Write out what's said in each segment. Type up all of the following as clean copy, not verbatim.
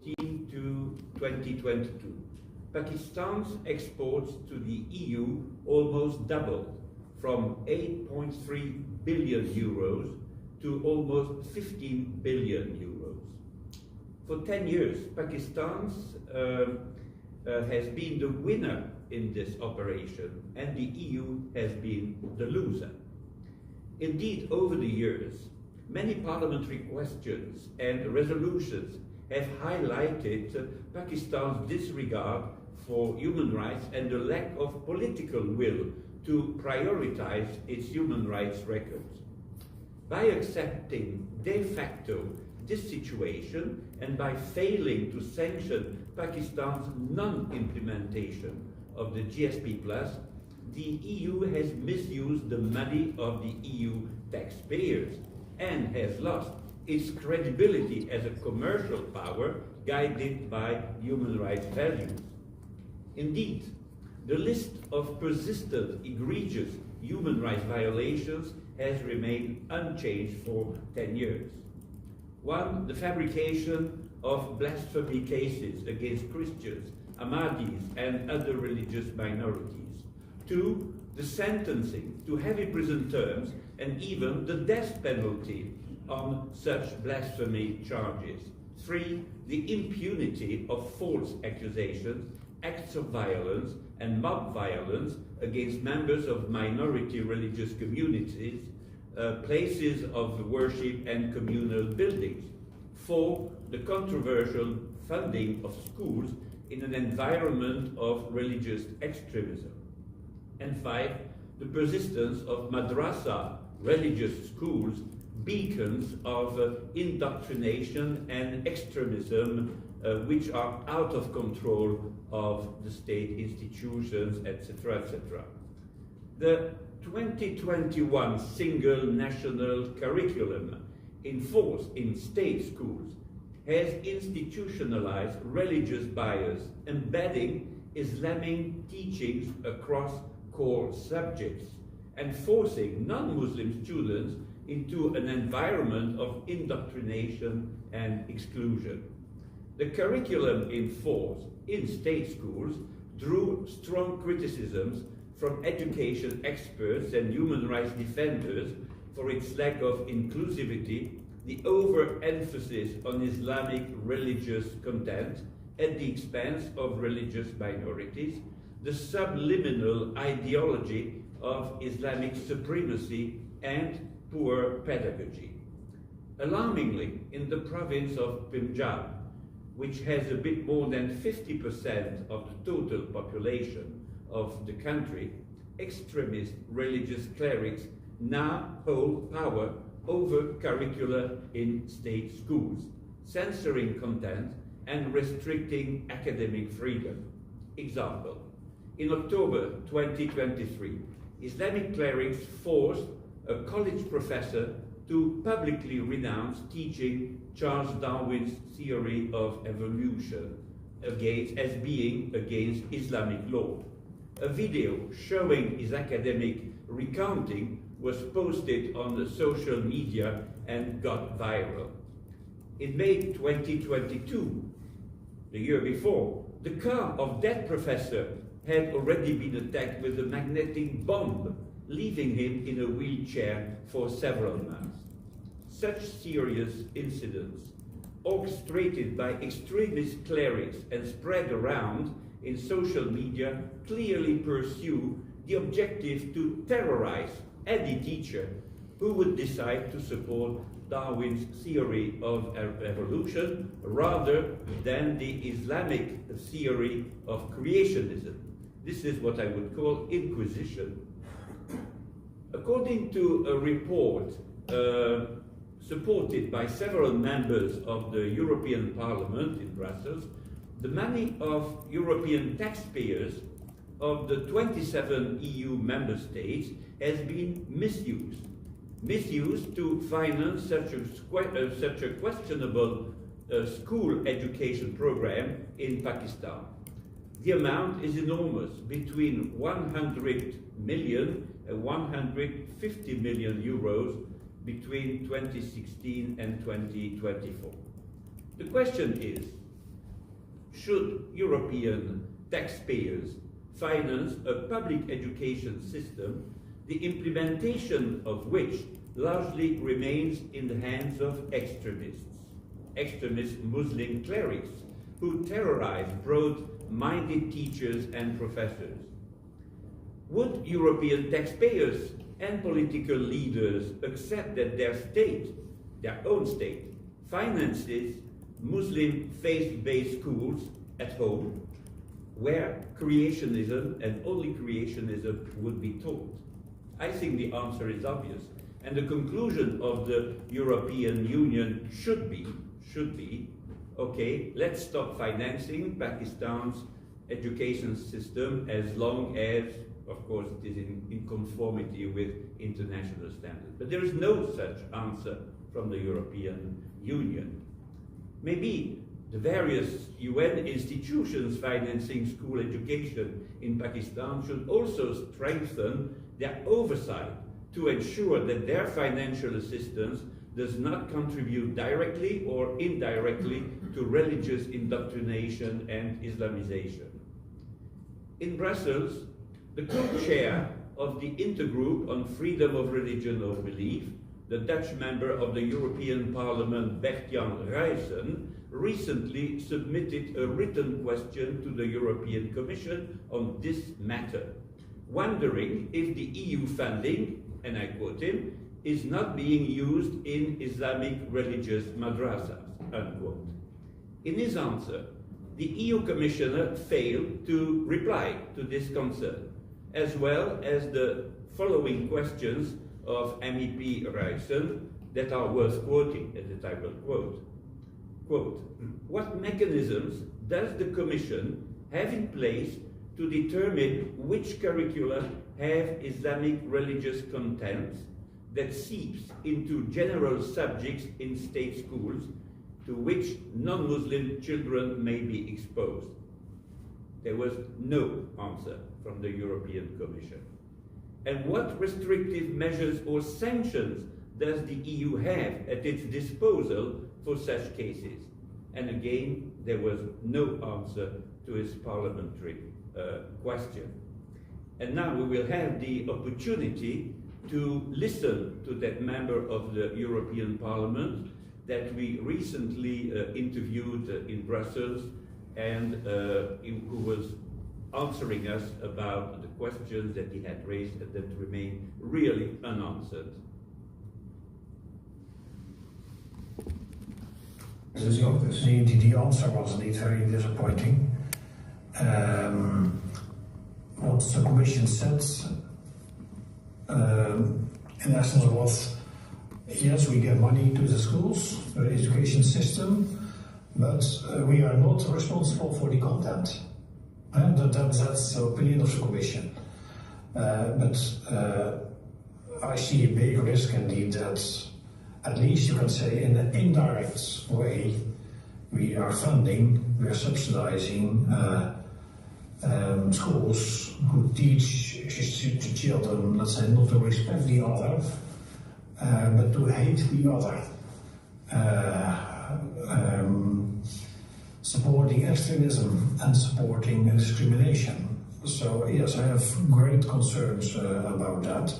to 2022, Pakistan's exports to the EU almost doubled from 8.3 billion euros to almost 15 billion euros. For 10 years, Pakistan has been the winner in this operation, and the EU has been the loser. Indeed, over the years, many parliamentary questions and resolutions have highlighted Pakistan's disregard for human rights and the lack of political will to prioritize its human rights records. By accepting de facto this situation and by failing to sanction Pakistan's non-implementation of the GSP+, the EU has misused the money of the EU taxpayers and has lost its credibility as a commercial power guided by human rights values. Indeed, the list of persistent, egregious human rights violations has remained unchanged for 10 years. One, the fabrication of blasphemy cases against Christians, Ahmadis, and other religious minorities. Two, the sentencing to heavy prison terms and even the death penalty on such blasphemy charges. Three, the impunity of false accusations, acts of violence, and mob violence against members of minority religious communities, places of worship and communal buildings. Four, the controversial funding of schools in an environment of religious extremism. And five, the persistence of madrasa, religious schools, beacons of indoctrination and extremism which are out of control of the state institutions, etc., etc. The 2021 single national curriculum in force in state schools has institutionalized religious bias, embedding Islamic teachings across core subjects and forcing non-Muslim students into an environment of indoctrination and exclusion. The curriculum in force in state schools drew strong criticisms from education experts and human rights defenders for its lack of inclusivity, the overemphasis on Islamic religious content at the expense of religious minorities, the subliminal ideology of Islamic supremacy, and poor pedagogy. Alarmingly, in the province of Punjab, which has a bit more than 50% of the total population of the country, extremist religious clerics now hold power over curricula in state schools, censoring content and restricting academic freedom. Example, in October 2023, Islamic clerics forced a college professor to publicly renounce teaching Charles Darwin's theory of evolution as being against Islamic law. A video showing his academic recounting was posted on the social media and got viral. In May 2022, the year before, the car of that professor had already been attacked with a magnetic bomb, leaving him in a wheelchair for several months. Such serious incidents, orchestrated by extremist clerics and spread around in social media, clearly pursue the objective to terrorize any teacher who would decide to support Darwin's theory of evolution rather than the Islamic theory of creationism. This is what I would call inquisition. According to a report supported by several members of the European Parliament in Brussels, the money of European taxpayers of the 27 EU member states has been misused to finance such a questionable school education program in Pakistan. The amount is enormous, between 100 million and 150 million euros between 2016 and 2024. The question is, should European taxpayers finance a public education system, the implementation of which largely remains in the hands of extremist Muslim clerics who terrorize broad-minded teachers and professors? Would European taxpayers and political leaders accept that their state, their own state, finances Muslim faith-based schools at home where creationism and only creationism would be taught? I think the answer is obvious. And the conclusion of the European Union should be, okay, let's stop financing Pakistan's education system as long as, of course, it is in conformity with international standards. But there is no such answer from the European Union. Maybe the various UN institutions financing school education in Pakistan should also strengthen their oversight to ensure that their financial assistance does not contribute directly or indirectly to religious indoctrination and Islamization. In Brussels, the co-chair of the Intergroup on Freedom of Religion or Belief, the Dutch member of the European Parliament, Bert-Jan Ruyssen, recently submitted a written question to the European Commission on this matter, wondering if the EU funding, and I quote him, is not being used in Islamic religious madrasas, unquote. In his answer, the EU Commissioner failed to reply to this concern, as well as the following questions of MEP Ruyssen that are worth quoting, and that I will quote. Quote, what mechanisms does the Commission have in place to determine which curricula have Islamic religious content that seeps into general subjects in state schools to which non-Muslim children may be exposed? There was no answer from the European Commission. And what restrictive measures or sanctions does the EU have at its disposal for such cases? And again, there was no answer to his parliamentary question. And now we will have the opportunity to listen to that member of the European Parliament that we recently interviewed in Brussels, and who was answering us about the questions that he had raised and that remain really unanswered. The answer was indeed very disappointing. What the Commission said, in essence, was yes, we give money to the schools, the education system, but we are not responsible for the content. And that's the opinion of the Commission. But I see a big risk indeed that at least you can say in an indirect way we are subsidizing schools who teach to children, let's say, not to respect the other, but to hate the other. Supporting extremism and supporting discrimination. So yes, I have great concerns about that.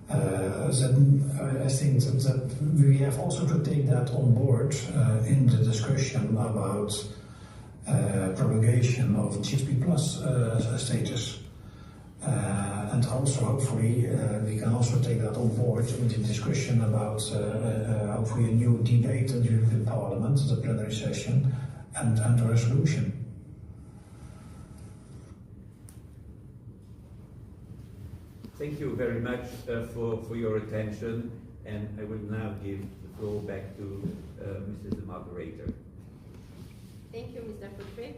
I think that we have also to take that on board in the discussion about promulgation of GSP Plus status. And also hopefully we can also take that on board in the discussion about hopefully a new debate in the European Parliament, the plenary session, and a resolution. Thank you very much for your attention, and I will now give the floor back to Mrs. the Moderator. Thank you, Mr. Fouché.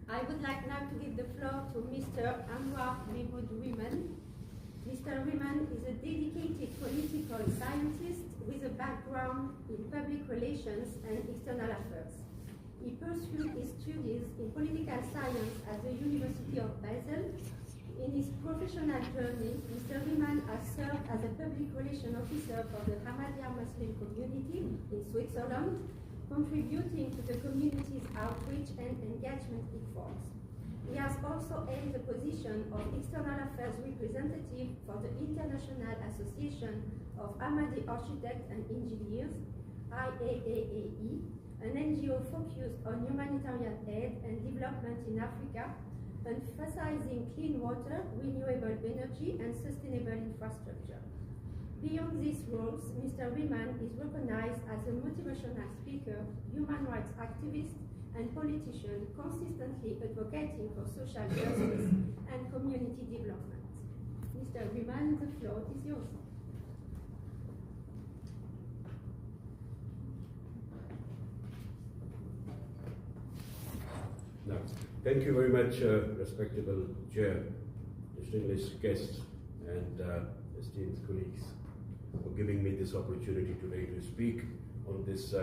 I would like now to give the floor to Mr. Anwar Mahmoud Rehman. Mr. Rehman is a dedicated political scientist with a background in public relations and external affairs. He pursued his studies in political science at the University of Basel. In his professional journey, Mr. Rehman has served as a public relations officer for the Ahmadiyya Muslim community in Switzerland, contributing to the community's outreach and engagement efforts. He has also held the position of External Affairs Representative for the International Association of Ahmadi Architects and Engineers, IAAAE, an NGO focused on humanitarian aid and development in Africa, emphasizing clean water, renewable energy, and sustainable infrastructure. Beyond these roles, Mr. Riemann is recognized as a motivational speaker, human rights activist, and politician consistently advocating for social justice and community development. Mr. Riemann, the floor is yours. No. Thank you very much, respectable chair, distinguished guests, and esteemed colleagues, for giving me this opportunity today to speak on this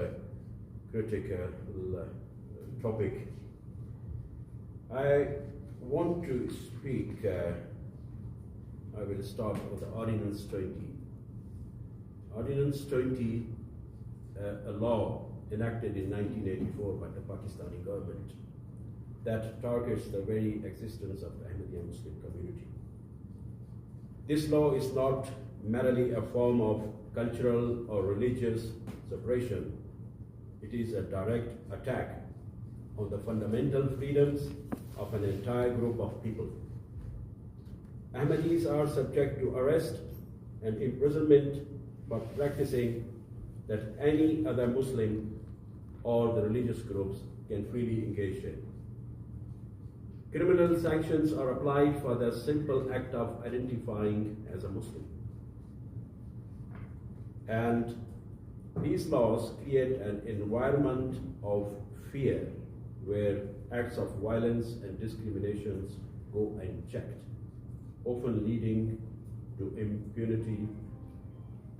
critical topic. I want to speak, I will start with the Ordinance 20. Ordinance 20, a law enacted in 1984 by the Pakistani government that targets the very existence of the Ahmadiyya Muslim community. This law is not merely a form of cultural or religious separation. It is a direct attack on the fundamental freedoms of an entire group of people. Ahmadis are subject to arrest and imprisonment for practicing that any other Muslim or the religious groups can freely engage in. Criminal sanctions are applied for the simple act of identifying as a Muslim. And these laws create an environment of fear where acts of violence and discriminations go unchecked, often leading to impunity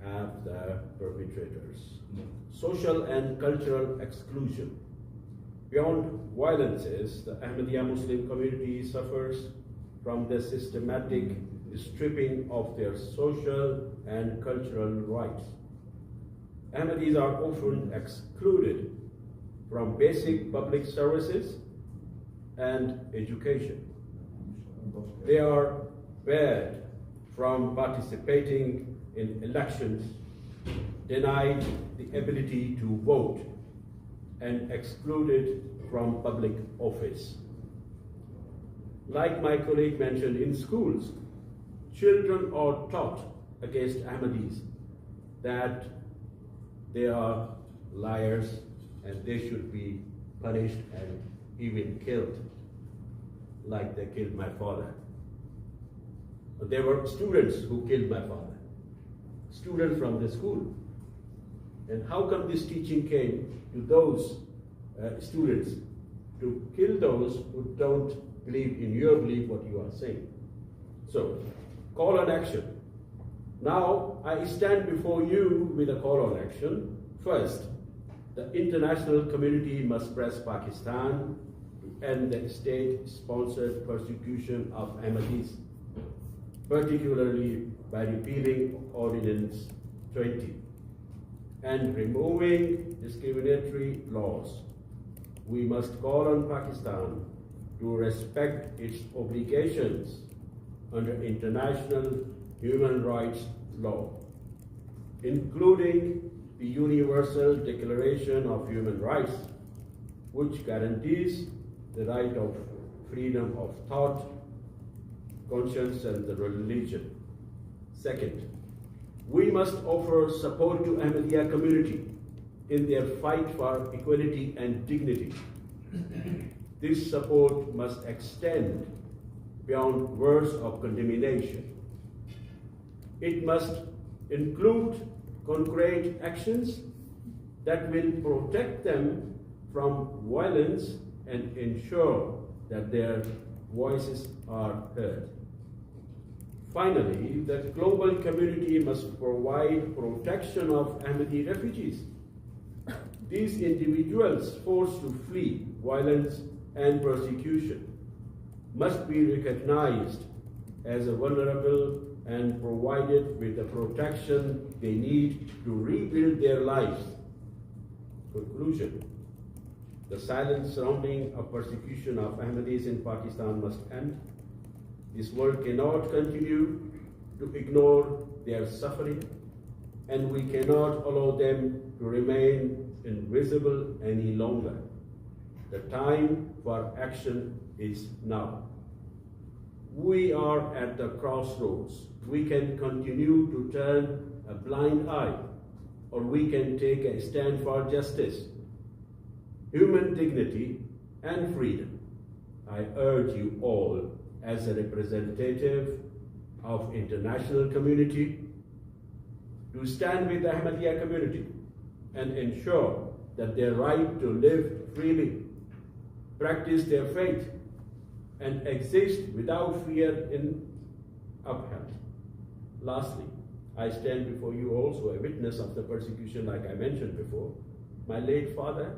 of the perpetrators. Social and cultural exclusion. Beyond violences, the Ahmadiyya Muslim community suffers from the systematic stripping of their social and cultural rights. Ahmadis are often excluded from basic public services and education. They are barred from participating in elections, denied the ability to vote, and excluded from public office. Like my colleague mentioned, in schools, children are taught against Ahmadis that they are liars and they should be punished and even killed, like they killed my father. There were students who killed my father, students from the school. And how come this teaching came to those students to kill those who don't believe in your belief what you are saying? So, call on action. Now, I stand before you with a call on action. First, the international community must press Pakistan to end the state-sponsored persecution of Ahmadis, particularly by repealing Ordinance 20 and removing discriminatory laws. We must call on Pakistan to respect its obligations under international human rights law, including the Universal Declaration of Human Rights, which guarantees the right of freedom of thought, conscience, and the religion. Second, we must offer support to Ahmadiyya community in their fight for equality and dignity. This support must extend beyond words of condemnation. It must include concrete actions that will protect them from violence and ensure that their voices are heard. Finally, the global community must provide protection of Ahmadi refugees. These individuals forced to flee violence and persecution must be recognized as vulnerable and provided with the protection they need to rebuild their lives. Conclusion. The silence surrounding a persecution of Ahmadis in Pakistan must end. This world cannot continue to ignore their suffering, and we cannot allow them to remain invisible any longer. The time for action is now. We are at the crossroads. We can continue to turn a blind eye, or we can take a stand for justice, human dignity, and freedom. I urge you all, as a representative of international community, to stand with the Ahmadiyya community and ensure that their right to live freely, practice their faith, and exist without fear is upheld. Lastly, I stand before you also a witness of the persecution like I mentioned before. My late father,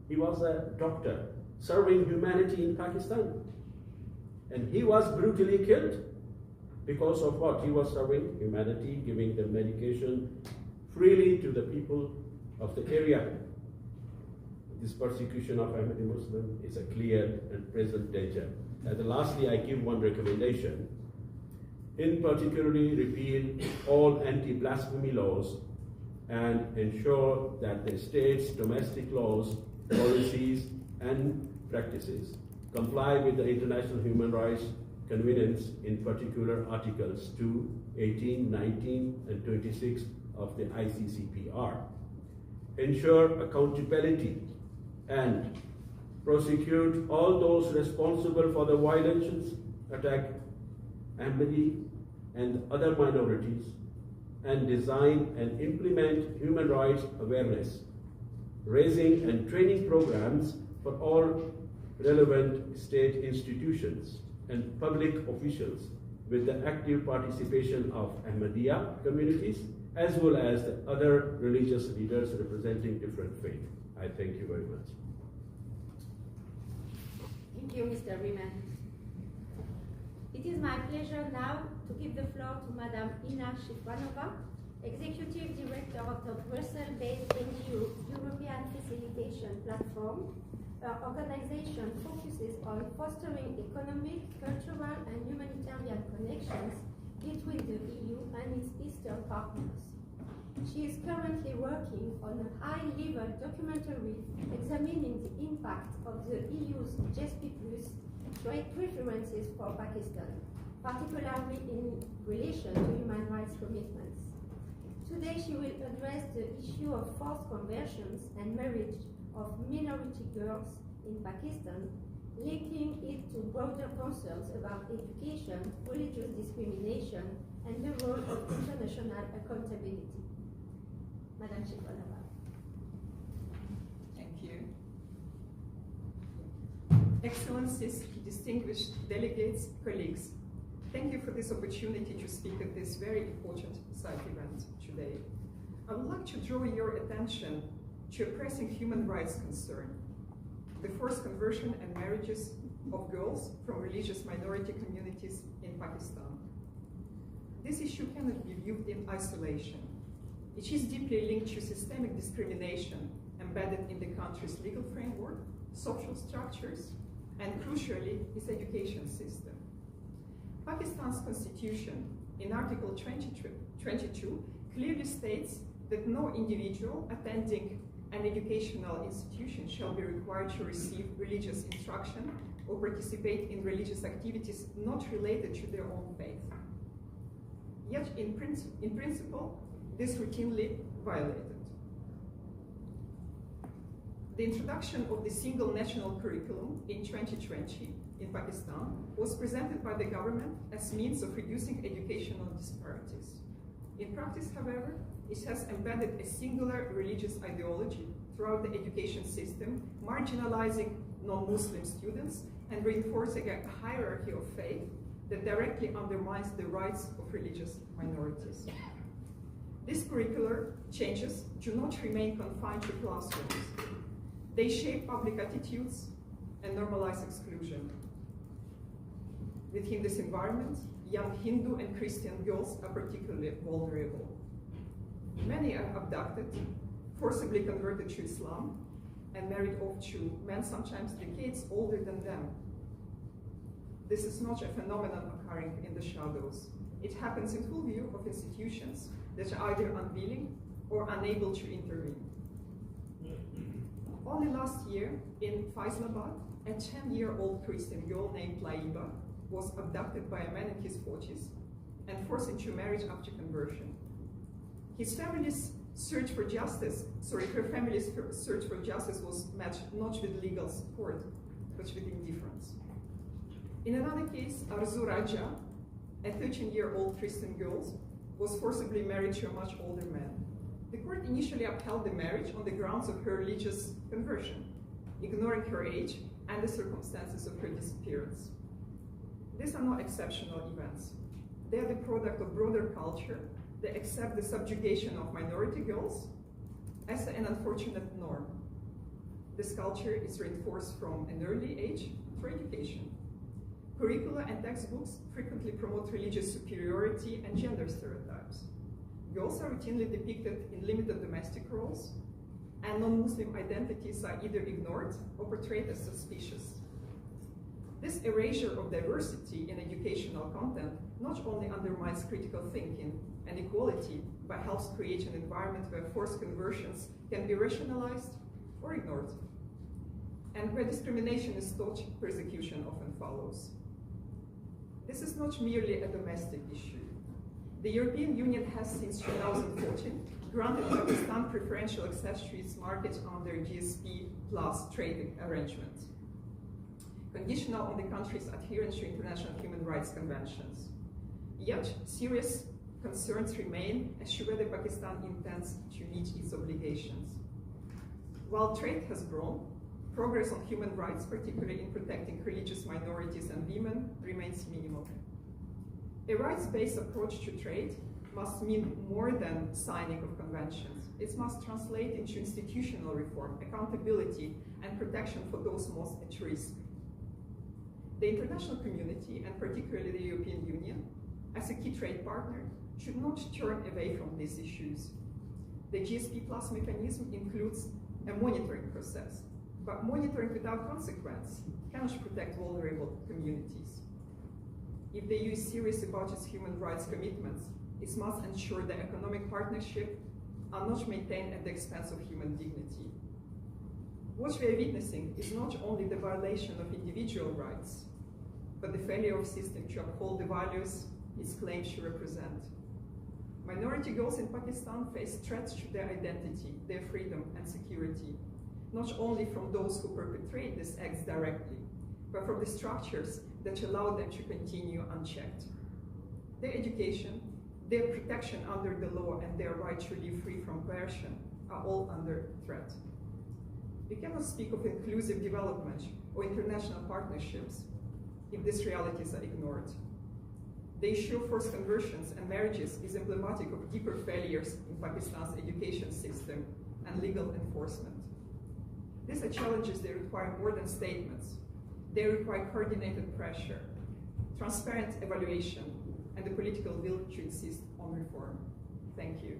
he was a doctor serving humanity in Pakistan. And he was brutally killed because of what? He was serving humanity, giving the medication freely to the people of the area. This persecution of Ahmadi Muslim is a clear and present danger. And lastly, I give one recommendation. In particularly, repeal all anti-blasphemy laws and ensure that the state's domestic laws, policies, and practices comply with the international human rights conventions, in particular Articles 2, 18, 19, and 26 of the ICCPR. Ensure accountability and prosecute all those responsible for the violations, attack Ahmadi and other minorities, and design and implement human rights awareness, raising and training programs for all relevant state institutions and public officials with the active participation of Ahmadiyya communities as well as the other religious leaders representing different faiths. I thank you very much. Thank you, Mr. Riemann. It is my pleasure now to give the floor to Madam Ina Shifranova, Executive Director of the Brussels-based NGO European Facilitation Platform. Our organization focuses on fostering economic, cultural, and humanitarian connections between the EU and its Eastern partners. She is currently working on a high-level documentary examining the impact of the EU's GSP Plus trade preferences for Pakistan, particularly in relation to human rights commitments. Today she will address the issue of forced conversions and marriage of minority girls in Pakistan, linking it to broader concerns about education, religious discrimination, and the role of international accountability. Madam Shifranova. Thank you. Excellencies, distinguished delegates, colleagues, thank you for this opportunity to speak at this very important side event today. I would like to draw your attention to a pressing human rights concern: the forced conversion and marriages of girls from religious minority communities in Pakistan. This issue cannot be viewed in isolation. It is deeply linked to systemic discrimination embedded in the country's legal framework, social structures, and crucially, its education system. Pakistan's constitution, in Article 22, clearly states that no individual attending an educational institution shall be required to receive religious instruction or participate in religious activities not related to their own faith. Yet, in principle, this routinely violated. The introduction of the single national curriculum in 2020 in Pakistan was presented by the government as means of reducing educational disparities. In practice, however, it has embedded a singular religious ideology throughout the education system, marginalizing non-Muslim students and reinforcing a hierarchy of faith that directly undermines the rights of religious minorities. These curricular changes do not remain confined to classrooms. They shape public attitudes and normalize exclusion. Within this environment, young Hindu and Christian girls are particularly vulnerable. Many are abducted, forcibly converted to Islam, and married off to men sometimes decades older than them. This is not a phenomenon occurring in the shadows. It happens in full view of institutions that are either unwilling or unable to intervene. Only last year, in Faisalabad, a 10-year-old Christian girl named Laiba was abducted by a man in his 40s and forced into marriage after conversion. Her family's search for justice was met not with legal support, but with indifference. In another case, Arzu Raja, a 13-year-old Christian girl, was forcibly married to a much older man. The court initially upheld the marriage on the grounds of her religious conversion, ignoring her age and the circumstances of her disappearance. These are not exceptional events. They are the product of broader culture that accept the subjugation of minority girls as an unfortunate norm. This culture is reinforced from an early age through education. Curricula and textbooks frequently promote religious superiority and gender stereotypes. Girls are routinely depicted in limited domestic roles, and non-Muslim identities are either ignored or portrayed as suspicious. This erasure of diversity in educational content not only undermines critical thinking and equality, but helps create an environment where forced conversions can be rationalized or ignored. And where discrimination is taught, persecution often follows. This is not merely a domestic issue. The European Union has, since 2014, granted Pakistan preferential access to its market under GSP Plus trade arrangements, conditional on the country's adherence to international human rights conventions. Yet, serious concerns remain as to whether Pakistan intends to meet its obligations. While trade has grown, progress on human rights, particularly in protecting religious minorities and women, remains minimal. A rights-based approach to trade must mean more than signing of conventions. It must translate into institutional reform, accountability, and protection for those most at risk. The international community, and particularly the European Union, as a key trade partner, should not turn away from these issues. The GSP Plus mechanism includes a monitoring process, but monitoring without consequence cannot protect vulnerable communities. If the EU is serious about its human rights commitments, it must ensure that economic partnerships are not maintained at the expense of human dignity. What we are witnessing is not only the violation of individual rights, but the failure of the system to uphold the values it claims to represent. Minority girls in Pakistan face threats to their identity, their freedom and security, not only from those who perpetrate these acts directly, but from the structures that allow them to continue unchecked. Their education, their protection under the law, and their right to live free from coercion are all under threat. We cannot speak of inclusive development or international partnerships if these realities are ignored. The issue of forced conversions and marriages is emblematic of deeper failures in Pakistan's education system and legal enforcement. These are challenges that require more than statements. They require coordinated pressure, transparent evaluation, and the political will to insist on reform. Thank you.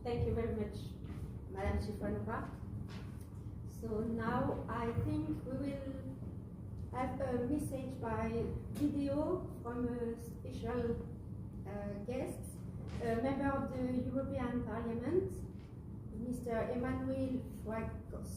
Thank you very much, Madam Chifanova. So now I think we will have a message by video from a special guest, a member of the European Parliament, Mr. Emmanuel Fragos.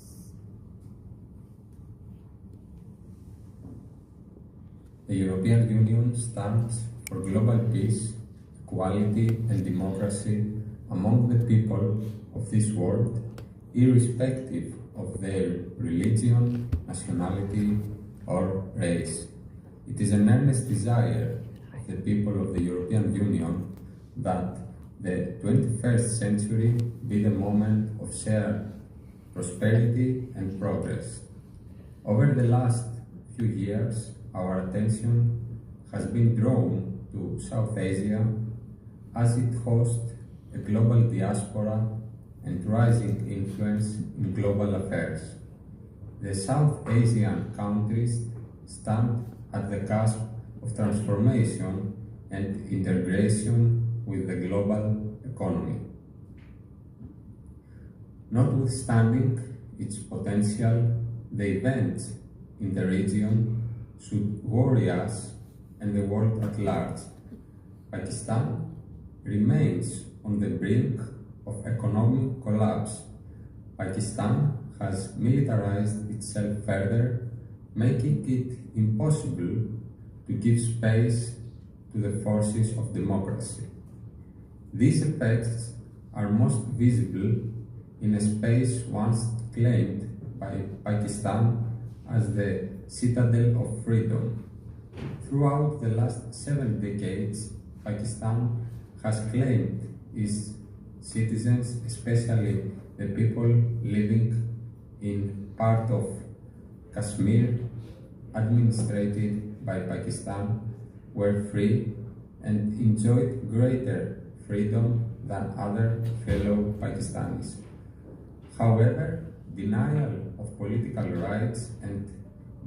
The European Union stands for global peace, equality and democracy among the people of this world, irrespective of their religion, nationality or race. It is an earnest desire of the people of the European Union that the 21st century be the moment of shared prosperity and progress. Over the last few years, our attention has been drawn to South Asia as it hosts a global diaspora and rising influence in global affairs. The South Asian countries stand at the cusp of transformation and integration with the global economy. Notwithstanding its potential, the events in the region should worry us and the world at large. Pakistan remains on the brink of economic collapse. Pakistan has militarized itself further, making it impossible to give space to the forces of democracy. These effects are most visible in a space once claimed by Pakistan as the citadel of freedom. Throughout the last 7 decades, Pakistan has claimed its citizens, especially the people living in part of Kashmir administrated by Pakistan, were free and enjoyed greater freedom than other fellow Pakistanis. However, denial of political rights and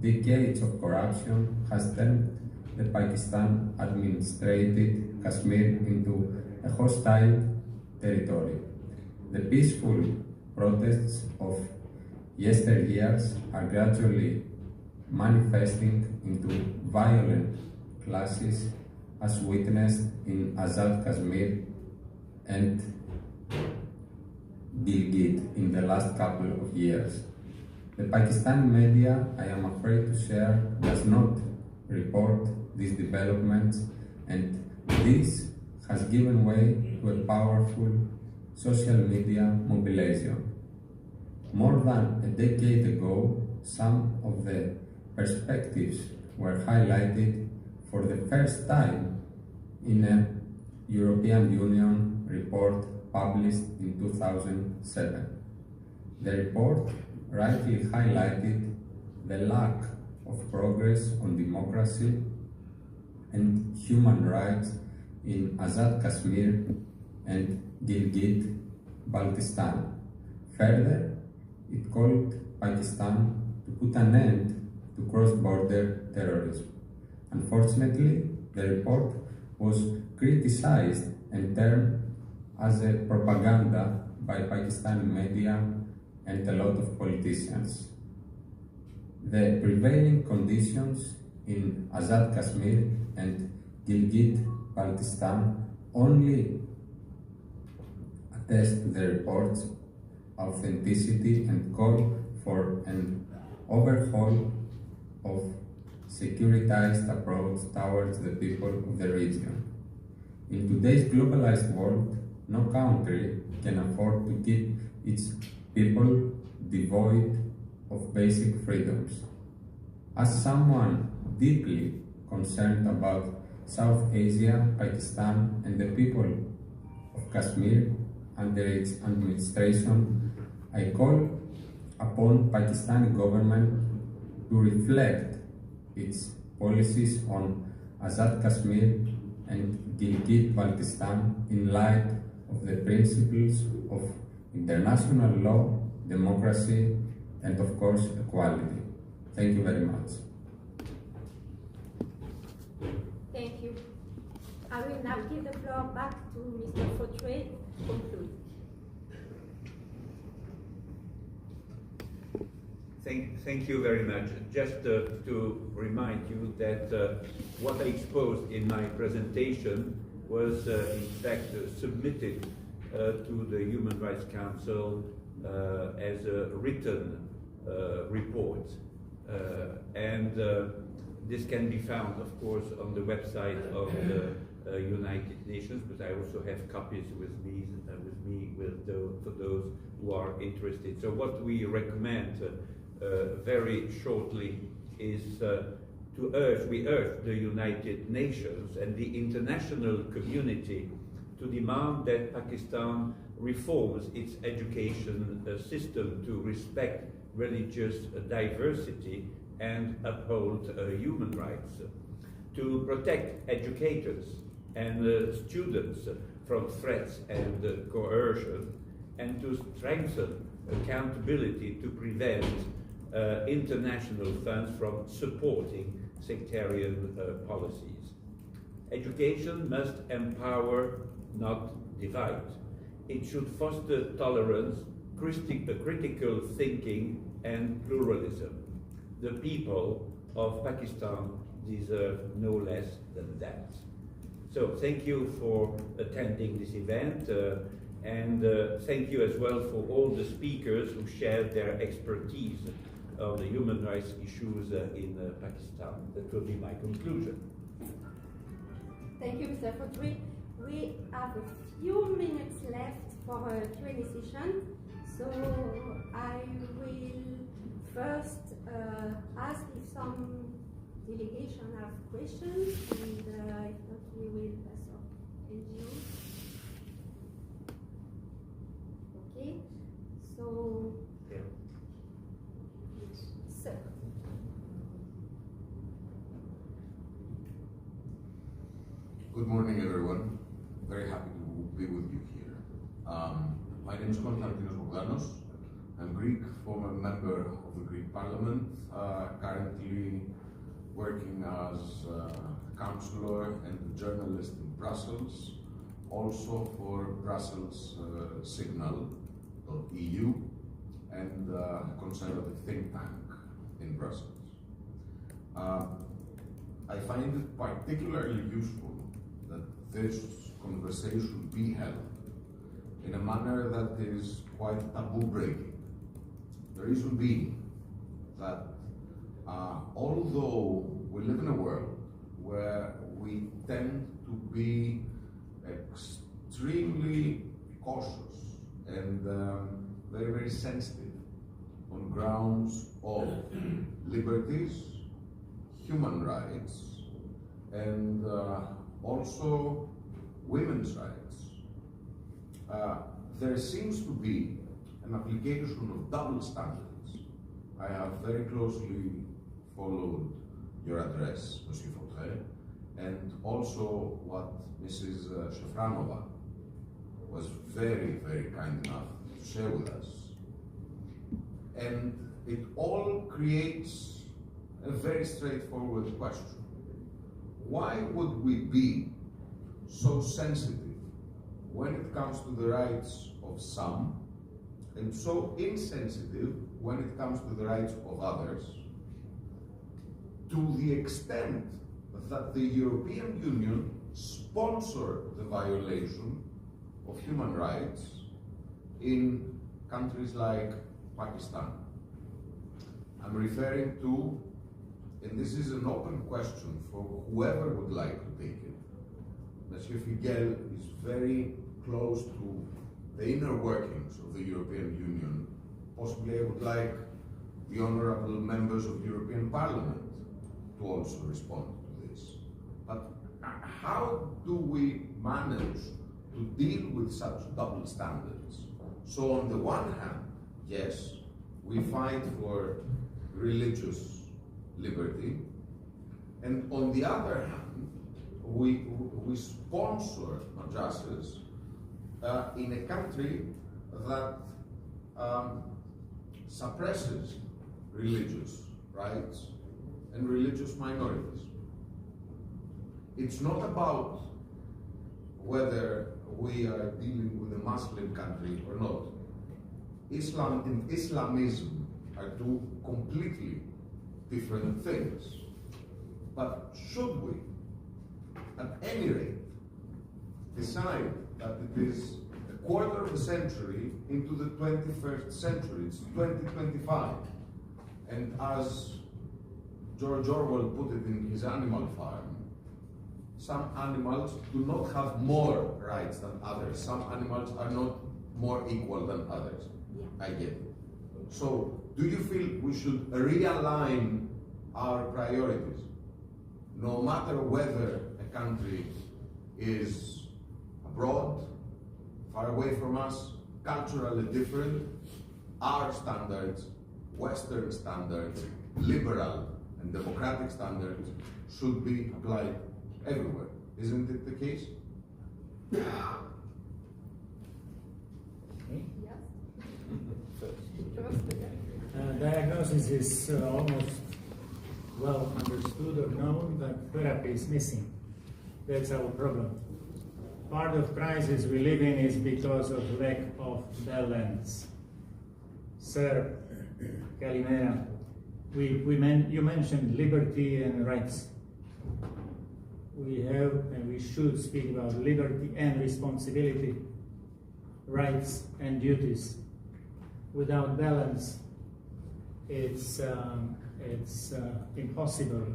decades of corruption has turned the Pakistan administrated Kashmir into a hostile territory. The peaceful protests of yesteryears are gradually manifesting into violent clashes as witnessed in Azad Kashmir and Gilgit in the last couple of years. The Pakistani media, I am afraid to share, does not report these developments, and this has given way to a powerful social media mobilization. More than a decade ago, some of the perspectives were highlighted for the first time in a European Union report published in 2007. The report rightly highlighted the lack of progress on democracy and human rights in Azad Kashmir and Gilgit-Baltistan. Further, it called Pakistan to put an end to cross-border terrorism. Unfortunately, the report was criticized and termed as a propaganda by Pakistani media and a lot of politicians. The prevailing conditions in Azad Kashmir and Gilgit-Baltistan only attest to the report's authenticity and call for an overhaul of securitized approach towards the people of the region. In today's globalized world, no country can afford to keep its people devoid of basic freedoms. As someone deeply concerned about South Asia, Pakistan, and the people of Kashmir under its administration, I call upon Pakistani government to reflect its policies on Azad Kashmir and Gilgit-Baltistan in light of the principles of international law, democracy, and of course equality. Thank you very much. Thank you. I will now give the floor back to Mr. Fautré to conclude. Thank you very much. Just to remind you that what I exposed in my presentation was in fact submitted to the Human Rights Council as a written report. And this can be found, of course, on the website of the United Nations, but I also have copies with me for those who are interested. So what we recommend very shortly is we urge the United Nations and the international community to demand that Pakistan reforms its education system to respect religious diversity and uphold human rights, to protect educators and students from threats and coercion, and to strengthen accountability to prevent international funds from supporting sectarian policies. Education must empower, not divide. It should foster tolerance critical thinking and pluralism. The people of Pakistan deserve no less than that. So thank you for attending this event, and thank you as well for all the speakers who shared their expertise of the human rights issues in Pakistan. That will be my conclusion. Thank you, Mr. Fotri. We have a few minutes left for a Q&A session, so I will first ask if some delegation have questions, and if not, we will pass on NGO. Okay, so, Yeah. sir. Good morning, everyone. Very happy to be with you here. My name is Konstantinos Bogdanos. I'm Greek, former member of the Greek Parliament, currently working as a councillor and a journalist in Brussels, also for Brussels Signal.eu and a conservative think tank in Brussels. I find it particularly useful that this conversation be held in a manner that is quite taboo breaking. The reason being that although we live in a world where we tend to be extremely cautious and very, very sensitive on grounds of liberties, human rights, and also women's rights, there seems to be an application of double standards. I have very closely followed your address, Monsieur Fotri, and also what Mrs. Shafranova was very, very kind enough to share with us. And it all creates a very straightforward question. Why would we be so sensitive when it comes to the rights of some and so insensitive when it comes to the rights of others, to the extent that the European Union sponsored the violation of human rights in countries like Pakistan? I'm referring to, and this is an open question for whoever would like to take it. Monsieur Figel is very close to the inner workings of the European Union. Possibly I would like the honorable members of the European Parliament to also respond to this. But how do we manage to deal with such double standards? So on the one hand, yes, we fight for religious liberty, and on the other hand, we sponsor madrasas in a country that suppresses religious rights and religious minorities. It's not about whether we are dealing with a Muslim country or not. Islam and Islamism are two completely different things. But should we, at any rate, decide that it is a quarter of a century into the 21st century, it's 2025, and as George Orwell put it in his Animal Farm, some animals do not have more rights than others. Some animals are not more equal than others. Yeah. I get it. So, do you feel we should realign our priorities? No matter whether a country is abroad, far away from us, culturally different, our standards, Western standards, liberal and democratic standards should be applied everywhere. Isn't it the case? Yes. Diagnosis is almost well understood or known, that therapy is missing. That's our problem. Part of crisis we live in is because of lack of balance. Sir, Kalimera, you mentioned liberty and rights. We have and we should speak about liberty and responsibility, rights and duties. Without balance, it's impossible.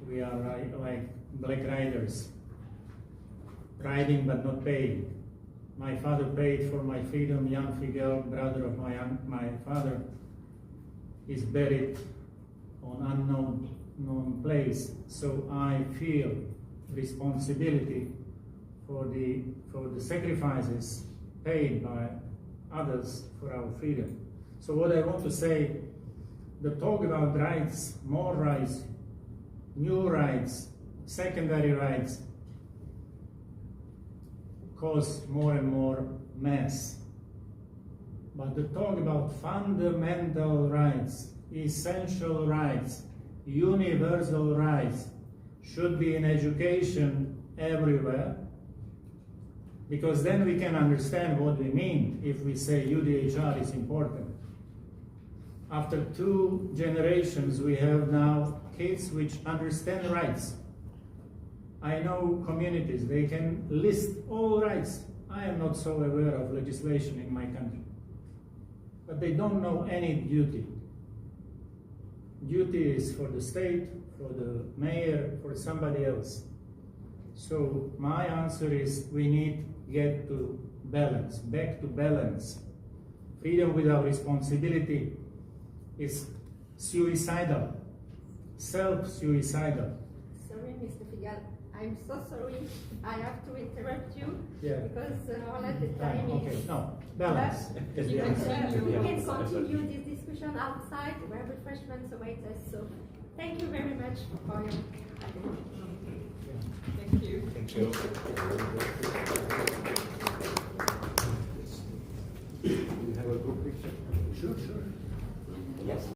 We are like black riders, riding but not paying. My father paid for my freedom. Jan Figel, brother of my father, is buried on unknown place. So I feel responsibility for the sacrifices paid by others for our freedom. So what I want to say, the talk about rights, more rights, new rights, secondary rights, cause more and more mess. But the talk about fundamental rights, essential rights, universal rights should be in education everywhere, because then we can understand what we mean if we say UDHR is important. After 2 generations, we have now kids which understand rights. I know communities, they can list all rights. I am not so aware of legislation in my country. But they don't know any duty. Duty is for the state, for the mayor, for somebody else. So my answer is we need to get to balance, back to balance. Freedom without responsibility is suicidal, self-suicidal. Sorry, Mr. Figel. I'm so sorry. I have to interrupt you because all at the time Okay, is... no, balance. You can continue this discussion outside where refreshments await us. So thank you very much for your attention. Thank you. Thank you. We have a group picture. Sure. Yes.